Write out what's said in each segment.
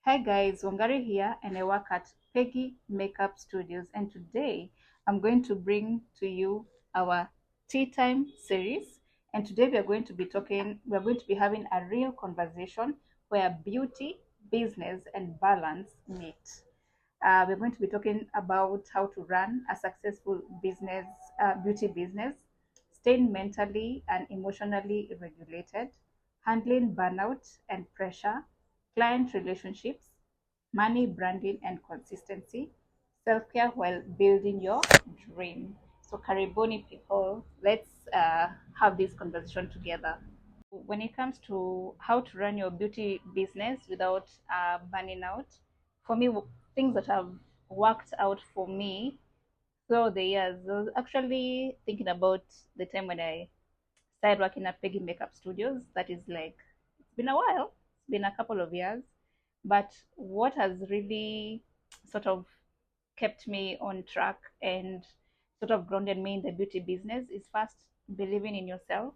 Hi guys, Wangari here and I work at Peggy Makeup Studios, and today I'm going to bring to you our tea time series. And today we are going to be having a real conversation where beauty, business and balance meet. We're going to be talking about how to run a successful business, beauty business, staying mentally and emotionally regulated, handling burnout and pressure, client relationships, money, branding, and consistency, self care while building your dream. So, Kariboni people, let's have this conversation together. When it comes to how to run your beauty business without burning out, for me, things that have worked out for me throughout the years, I was actually thinking about the time when I started working at Peggy Makeup Studios. That is like, it's been a while, it's been a couple of years. But what has really sort of kept me on track and sort of grounded me in the beauty business is first believing in yourself.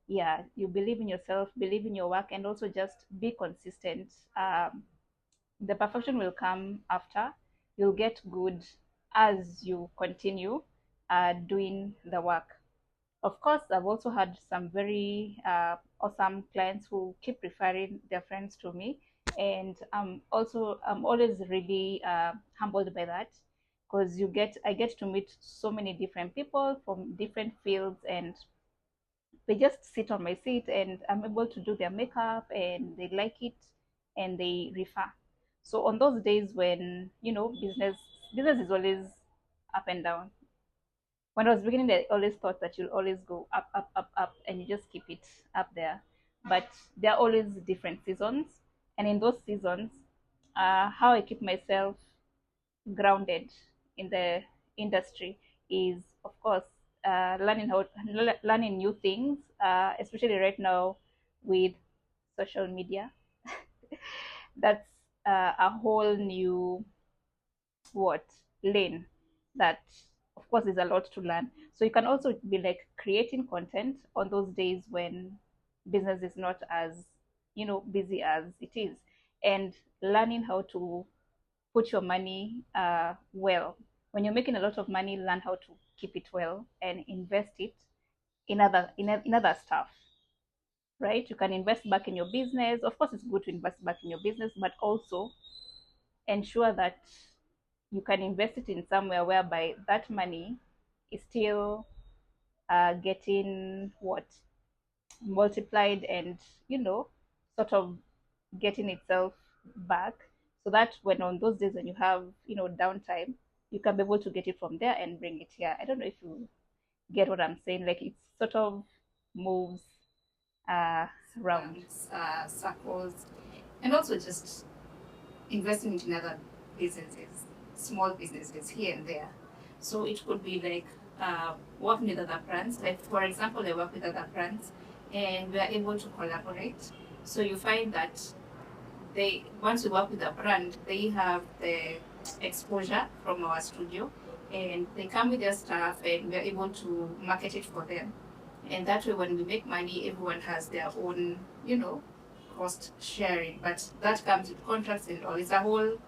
Yeah, you believe in yourself, believe in your work, and also just be consistent. The perfection will come after. You'll get good as you continue doing the work. Of course, I've also had some very awesome clients who keep referring their friends to me, and I'm always really humbled by that, because I get to meet so many different people from different fields, and they just sit on my seat and I'm able to do their makeup and they like it and they refer. So on those days when, business is always up and down. When I was beginning, I always thought that you'll always go up, up, up, up, and you just keep it up there. But there are always different seasons, and in those seasons, how I keep myself grounded in the industry is, of course, learning new things, especially right now with social media. That's a whole new what lane that, of course, is a lot to learn. So you can also be like creating content on those days when business is not as busy as it is, and learning how to put your money well. When you're making a lot of money, learn how to keep it well and invest it in other stuff, right? You can invest back in your business. Of course, it's good to invest back in your business, but also ensure that you can invest it in somewhere whereby that money is still getting what multiplied and sort of getting itself back, so that when on those days when you have downtime, you can be able to get it from there and bring it here. I don't know if you get what I'm saying. Like, it sort of moves uh round circles, and also just investing in other businesses, small businesses here and there. So it could be like working with other brands. Like, for example, I work with other brands and we are able to collaborate. So you find that once we work with a brand, they have the exposure from our studio and they come with their stuff and we're able to market it for them. And that way, when we make money, everyone has their own, cost sharing. But that comes with contracts and all. It's a whole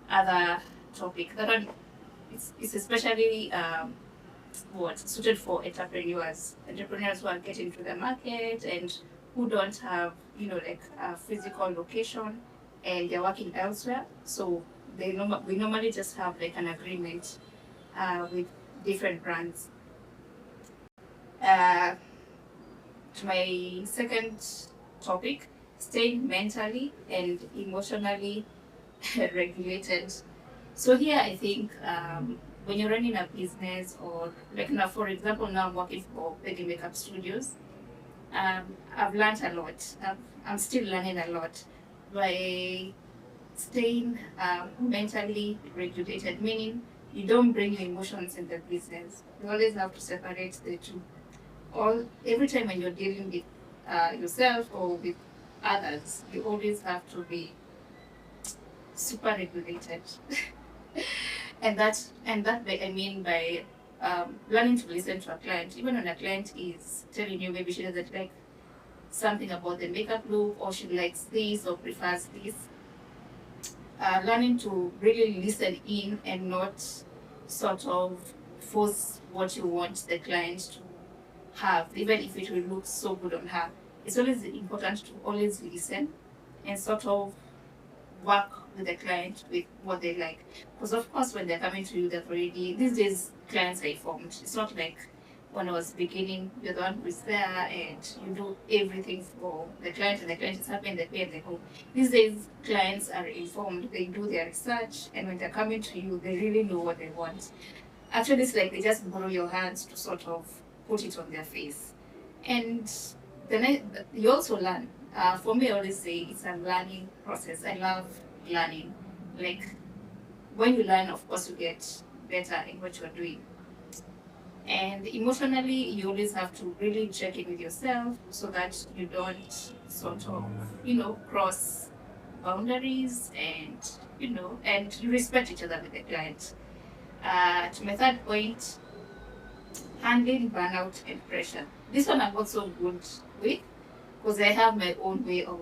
other topic. That one, it's especially suited for entrepreneurs who are getting to the market and who don't have, like a physical location and they're working elsewhere. So we normally just have like an agreement with different brands. To my second topic, staying mentally and emotionally regulated. So here I think when you're running a business, or like now, for example, now I'm working for Peggy Makeup Studios, I've learned a lot. I'm still learning a lot by staying mentally regulated, meaning you don't bring your emotions in the business. You always have to separate the two. Every time when you're dealing with yourself or with others, you always have to be super regulated. And that I mean by learning to listen to a client, even when a client is telling you maybe she doesn't like something about the makeup look, or she likes this or prefers this. Learning to really listen in and not sort of force what you want the client to have, even if it will look so good on her. It's always important to always listen and sort of work with the client with what they like. Because of course, when they're coming to you, they've already, these days clients are informed. It's not like when I was beginning, you're the one who's there and you do everything for the client, and the client is happy and they pay and they go. These days, clients are informed. They do their research, and when they're coming to you, they really know what they want. Actually, it's like they just borrow your hands to sort of put it on their face. And then you also learn. For me, I always say it's a learning process. I love learning. Like, when you learn, of course, you get better in what you're doing. And emotionally, you always have to really check in with yourself so that you don't sort of, cross boundaries, and, and you respect each other with the client. To my third point, handling burnout and pressure. This one I'm also good with, because I have my own way of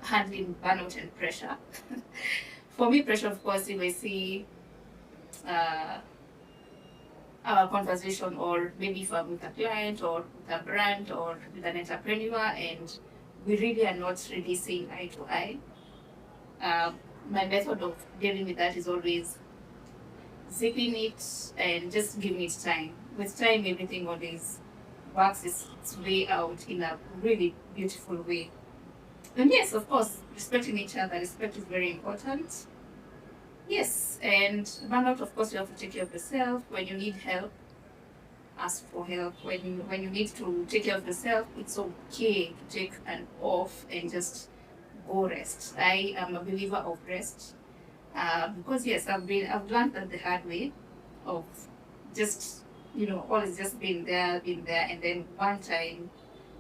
handling burnout and pressure. For me, pressure, of course, if I see our conversation, or maybe if I'm with a client or with a brand or with an entrepreneur and we really are not really seeing eye to eye, my method of dealing with that is always zipping it and just giving it time. With time, everything always works its way out in a really beautiful way. And yes, of course, respecting each other. Respect is very important. Yes, and burnout, of course, you have to take care of yourself. When you need help, ask for help. When you need to take care of yourself, it's okay to take an off and just go rest. I am a believer of rest, because yes, I've learned that the hard way of just always just being there, and then one time,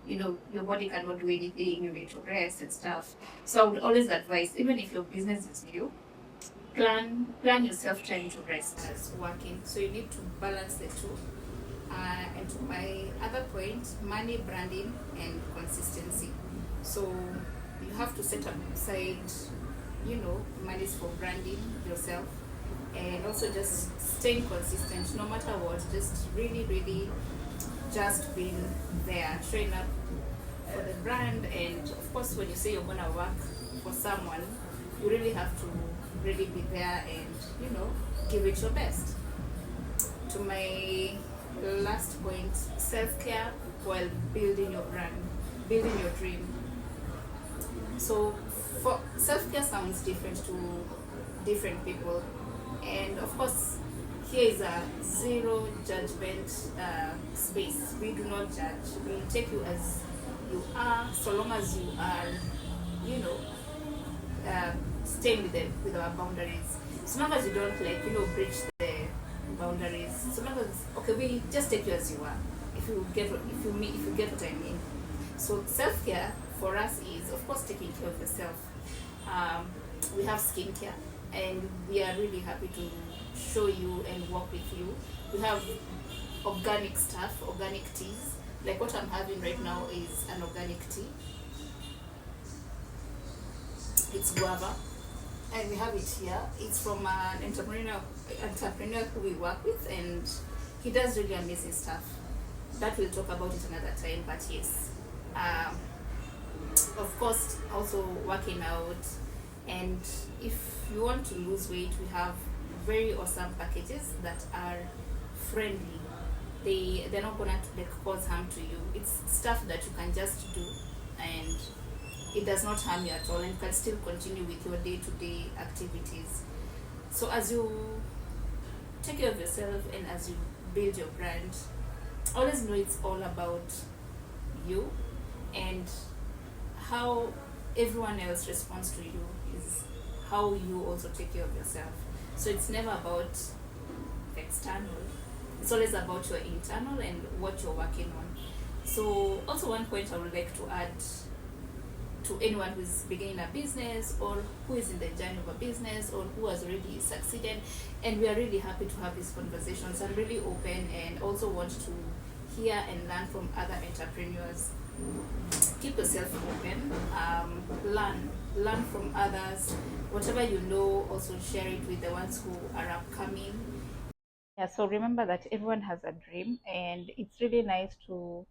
your body cannot do anything. You need to rest and stuff. So I would always advise, even if your business is new, plan yourself time to rest as working. So you need to balance the two. And to my other point, money, branding, and consistency. So you have to set aside, money for branding yourself, and also just staying consistent no matter what. Just really, really just being there, showing up for the brand. And of course, when you say you're gonna work for someone, you really have to really be there and give it your best. To my last point, self-care while building your brand, building your dream. So for self-care sounds different to different people, and of course here is a zero judgment space. We do not judge. We take you as you are, so long as you are staying with our boundaries. So long as you don't breach the boundaries. So long as we just take you as you are. If you get what I mean. So self-care for us is, of course, taking care of yourself. We have skincare, and we are really happy to show you and work with you. We have organic stuff, organic teas. Like what I'm having right now is an organic tea. It's guava, and we have it here. It's from an entrepreneur who we work with, and he does really amazing stuff. That we'll talk about it another time. But yes, of course, also working out. And if you want to lose weight, we have very awesome packages that are friendly. They're not gonna cause harm to you. It's stuff that you can just do, and it does not harm you at all, and you can still continue with your day-to-day activities. So as you take care of yourself and as you build your brand, always know it's all about you, and how everyone else responds to you is how you also take care of yourself. So it's never about external, it's always about your internal and what you're working on. So also one point I would like to add to anyone who's beginning a business, or who is in the journey of a business, or who has already succeeded, and we are really happy to have these conversations. I'm really open and also want to hear and learn from other entrepreneurs. keep yourself open, learn from others. Whatever you know, also share it with the ones who are upcoming. Yeah, so remember that everyone has a dream, and it's really nice to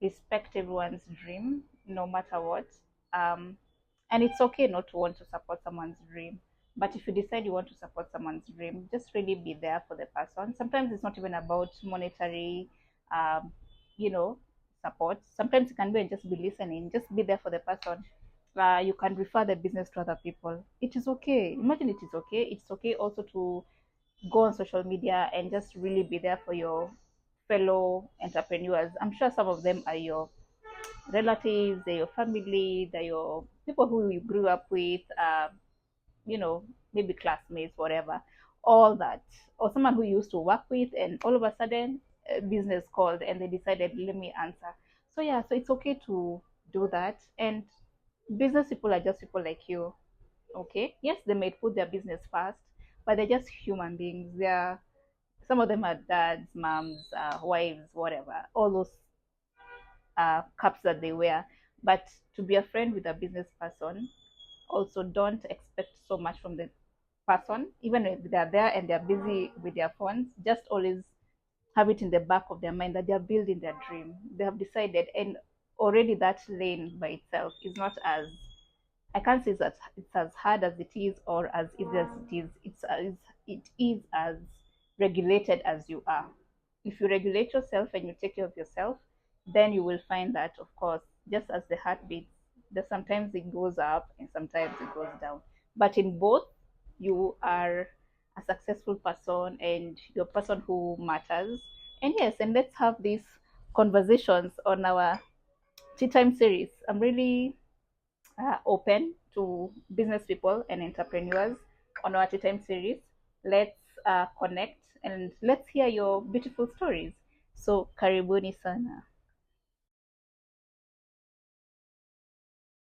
respect everyone's dream, no matter what. Um, and it's okay not to want to support someone's dream. But if you decide you want to support someone's dream, just really be there for the person. Sometimes it's not even about monetary, um, you know, support. Sometimes it can be just be listening, just be there for the person. You can refer the business to other people. It is okay. Imagine it is okay. It's okay also to go on social media and just really be there for your fellow entrepreneurs. I'm sure some of them are your relatives, they're your family, they're your people who you grew up with, you know, maybe classmates, whatever, all that. Or someone who you used to work with, and all of a sudden, a business called and they decided, let me answer. So, yeah, so it's okay to do that. And business people are just people like you. Okay, yes, they may put their business first, but they're just human beings. They're some of them are dads, moms, wives, whatever, all those caps that they wear. But to be a friend with a business person, also don't expect so much from the person, even if they're there and they're busy with their phones. Just always have it in the back of their mind that they're building their dream. They have decided, and already that lane by itself is not as, I can't say that it's as hard as it is or as easy as it is. It is as regulated as you are. If you regulate yourself and you take care of yourself, then you will find that, of course, just as the heart beats, that sometimes it goes up and sometimes it goes down. But in both, you are a successful person and you're a person who matters. And yes, and let's have these conversations on our tea time series. I'm really open to business people and entrepreneurs on our tea time series. Let's connect and let's hear your beautiful stories. So, karibuni sana.